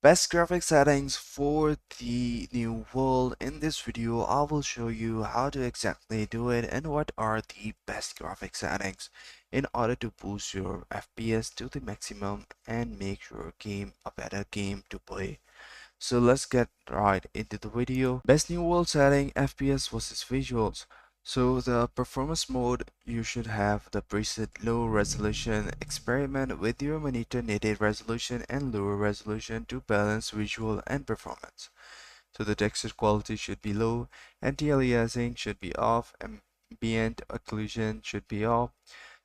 Best graphic settings for the new world. In this video, I will show you how to exactly do it and what are the best graphic settings in order to boost your FPS to the maximum and make your game a better game to play. So let's get right into the video. Best new world setting, FPS versus visuals. So the performance mode, you should have the preset low resolution. Experiment with your monitor native resolution and lower resolution to balance visual and performance. So the texture quality should be low, anti-aliasing should be off, ambient occlusion should be off,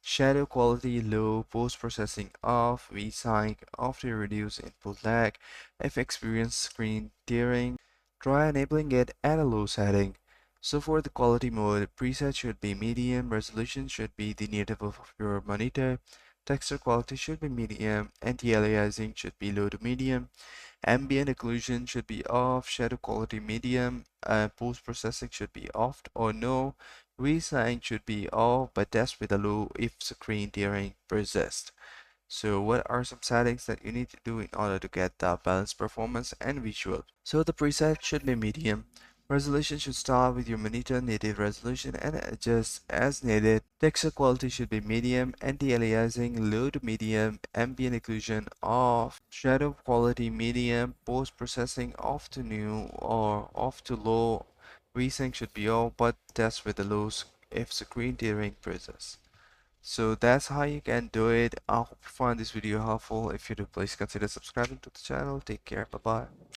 shadow quality low, post-processing off, VSync off to reduce input lag. If experience screen tearing, try enabling it at a low setting. So for the quality mode, preset should be medium, resolution should be the native of your monitor, texture quality should be medium, anti-aliasing should be low to medium, ambient occlusion should be off, shadow quality medium, post-processing should be off or no, resync should be off but test with a low if screen tearing persists. So what are some settings that you need to do in order to get the balanced performance and visual? So the preset should be medium. Resolution should start with your monitor native resolution and adjust as needed. Texture quality should be medium, anti-aliasing low to medium, ambient occlusion off, shadow quality medium, post-processing off to new or off to low. Resync should be off but test with the lows if screen tearing persists. So that's how you can do it. I hope you find this video helpful. If you do, please consider subscribing to the channel. Take care. Bye bye.